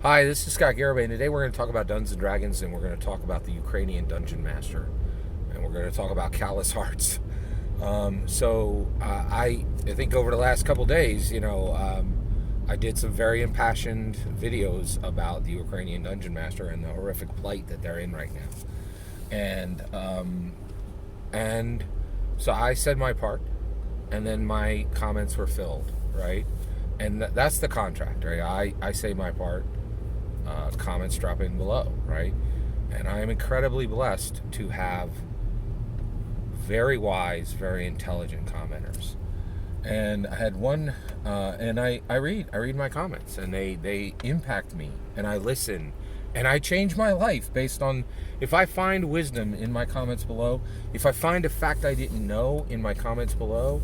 Hi, this is Scott Garibay, and today we're going to talk about Dungeons and Dragons, and we're going to talk about the Ukrainian Dungeon Master, and we're going to talk about callous hearts. I think over the last couple days, I did some very impassioned videos about the Ukrainian Dungeon Master and the horrific plight that they're in right now, and so I said my part, and then my comments were filled, right, and that's the contract, right? I say my part. Comments drop in below, right? And I am incredibly blessed to have very wise, very intelligent commenters. And I had one, and I read my comments, and they impact me, and I listen, and I change my life based on if I find wisdom in my comments below, if I find a fact I didn't know in my comments below,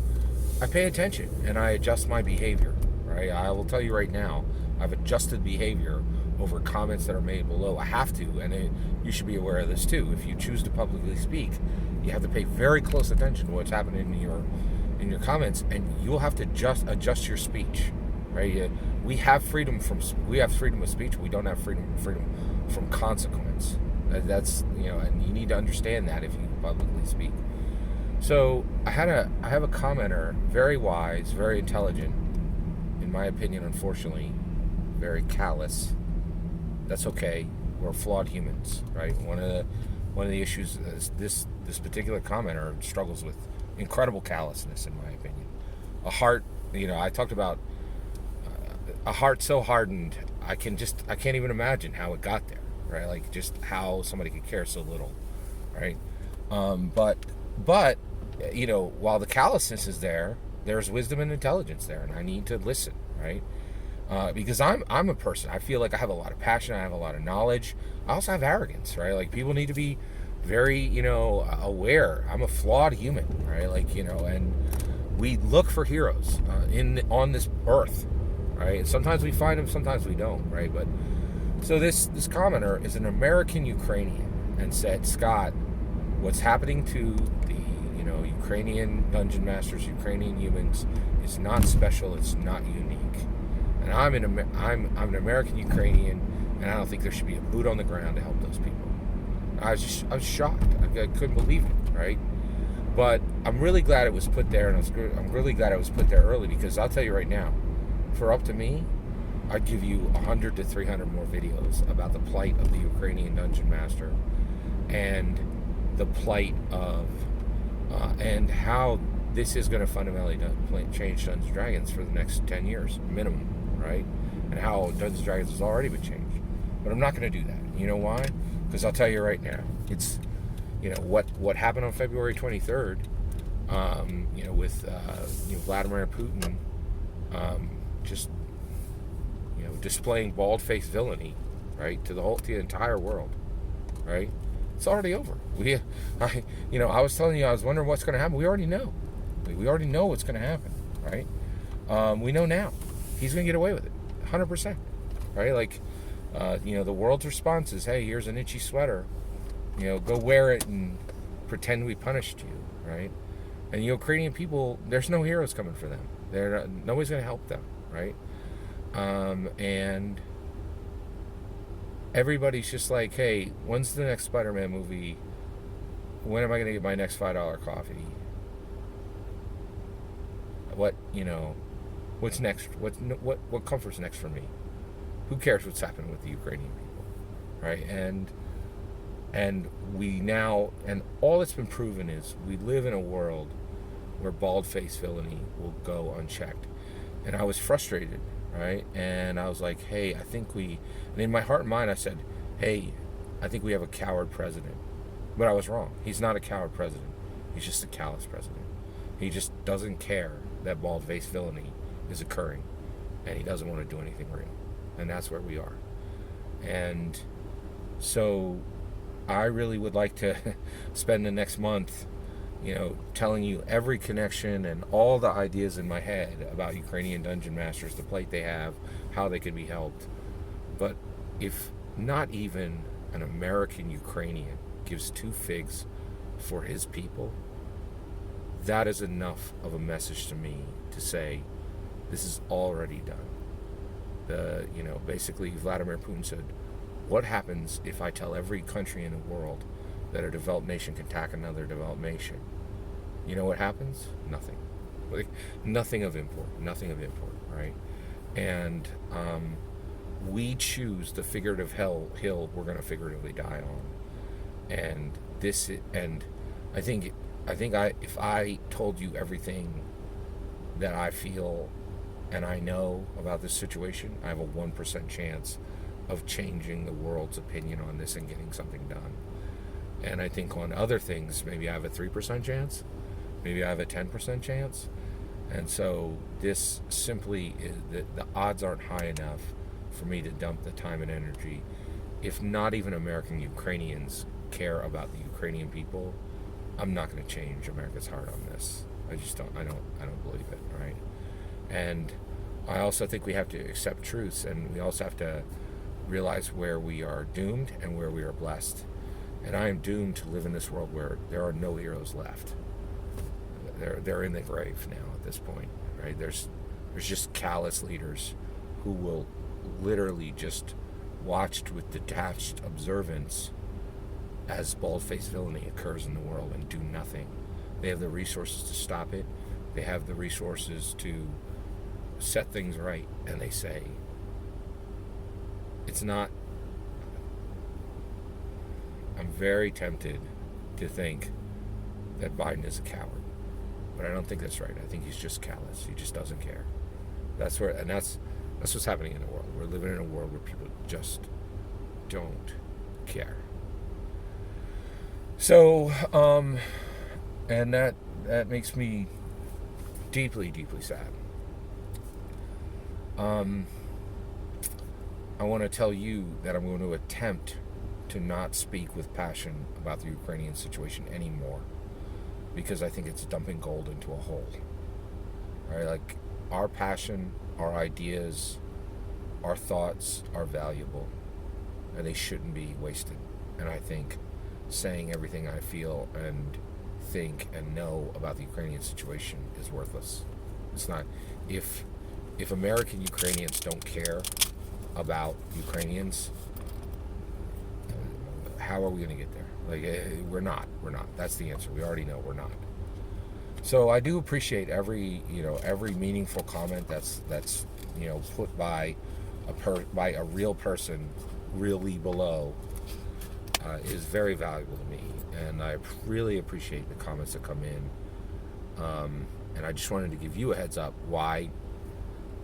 I pay attention and I adjust my behavior, right? I will tell you right now, I've adjusted behavior over comments that are made below. I have to, and you should be aware of this too. If you choose to publicly speak, you have to pay very close attention to what's happening in your comments, and you'll have to adjust your speech, right? We have freedom of speech. We don't have freedom from consequence. That's and you need to understand that if you publicly speak. So I have a commenter, very wise, very intelligent, in my opinion, unfortunately, very callous. That's okay. We're flawed humans, right? One of the issues is this particular commenter struggles with incredible callousness, in my opinion. A heart, I talked about a heart so hardened. I can't even imagine how it got there, right? Like just how somebody could care so little, right? But while the callousness is there, there's wisdom and intelligence there, and I need to listen, right? Because I'm a person. I feel like I have a lot of passion. I have a lot of knowledge. I also have arrogance, right? Like people need to be very, aware. I'm a flawed human, right? And we look for heroes on this earth, right? Sometimes we find them, sometimes we don't, right? But so this commenter is an American Ukrainian and said, Scott, what's happening to the Ukrainian dungeon masters, Ukrainian humans, is not special. It's not unique. And I'm an American Ukrainian, and I don't think there should be a boot on the ground to help those people. I was shocked. I couldn't believe it, right? But I'm really glad it was put there, and I'm really glad it was put there early, because I'll tell you right now, for up to me, I'd give you 100 to 300 more videos about the plight of the Ukrainian Dungeon Master and the plight of and how this is going to fundamentally change Dungeons and Dragons for the next 10 years minimum, right? And how Dungeons and Dragons has already been changed. But I'm not going to do that. You know why? Because I'll tell you right now, it's what happened on February 23rd, with Vladimir Putin, just displaying bald-faced villainy, right, to the entire world, right? It's already over. I was telling you, I was wondering what's going to happen. We already know. We already know what's going to happen, right? We know now. He's going to get away with it, 100%, right? The world's response is, hey, here's an itchy sweater. Go wear it and pretend we punished you, right? And Ukrainian people, there's no heroes coming for them. Nobody's going to help them, right? And everybody's just like, hey, when's the next Spider-Man movie? When am I going to get my next $5 coffee? What's next? What comfort's next for me? Who cares what's happening with the Ukrainian people, right? And we now, and all that's been proven is we live in a world where bald-faced villainy will go unchecked. And I was frustrated, right? And I was like, hey, and in my heart and mind I said, hey, I think we have a coward president. But I was wrong. He's not a coward president. He's just a callous president. He just doesn't care that bald-faced villainy is occurring, and he doesn't want to do anything real. And that's where we are. And so I really would like to spend the next month, telling you every connection and all the ideas in my head about Ukrainian dungeon masters, the plight they have, how they can be helped. But if not even an American Ukrainian gives two figs for his people, that is enough of a message to me to say, this is already done. Basically Vladimir Putin said, what happens if I tell every country in the world that a developed nation can attack another developed nation? You know what happens? Nothing. Like, nothing of import, right? And we choose the figurative hill we're going to figuratively die on. And if I told you everything that I feel and I know about this situation, I have a 1% chance of changing the world's opinion on this and getting something done. And I think on other things, maybe I have a 3% chance, maybe I have a 10% chance. And so this simply is that the odds aren't high enough for me to dump the time and energy. If not even American Ukrainians care about the Ukrainian people, I'm not going to change America's heart on this. I don't believe it, right? And I also think we have to accept truths, and we also have to realize where we are doomed and where we are blessed. And I am doomed to live in this world where there are no heroes left. They're in the grave now at this point, right? There's just callous leaders who will literally just watch with detached observance as bald-faced villainy occurs in the world and do nothing. They have the resources to stop it. They have the resources to set things right, and they say it's not. I'm very tempted to think that Biden is a coward, but I don't think that's right. I think he's just callous. He just doesn't care. That's what's happening in the world. We're living in a world where people just don't care. So, and that makes me deeply, deeply sad. I want to tell you that I'm going to attempt to not speak with passion about the Ukrainian situation anymore, because I think it's dumping gold into a hole. All right, like, our passion, our ideas, our thoughts are valuable, and they shouldn't be wasted. And I think saying everything I feel and think and know about the Ukrainian situation is worthless. It's not. If American Ukrainians don't care about Ukrainians, how are we going to get there? Like, we're not. That's the answer. We already know we're not. So I do appreciate every meaningful comment that's put by a real person really below is very valuable to me, and I really appreciate the comments that come in. And I just wanted to give you a heads up why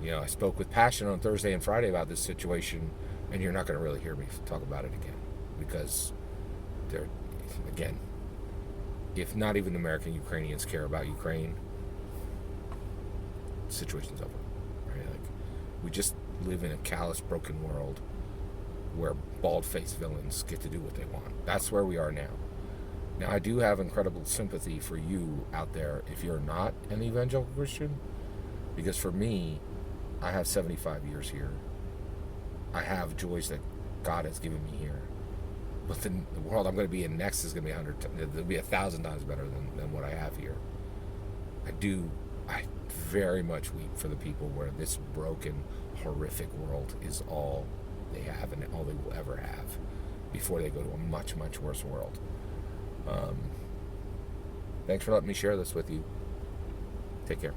I spoke with passion on Thursday and Friday about this situation, and you're not going to really hear me talk about it again, because again, if not even American Ukrainians care about Ukraine, the situation's over. Right? Like, we just live in a callous, broken world where bald-faced villains get to do what they want. That's where we are now. Now, I do have incredible sympathy for you out there if you're not an evangelical Christian, because for me, I have 75 years here. I have joys that God has given me here. But the world I'm going to be in next is going to be it'll be 1,000 times better than what I have here. I very much weep for the people where this broken, horrific world is all they have and all they will ever have before they go to a much, much worse world. Thanks for letting me share this with you. Take care.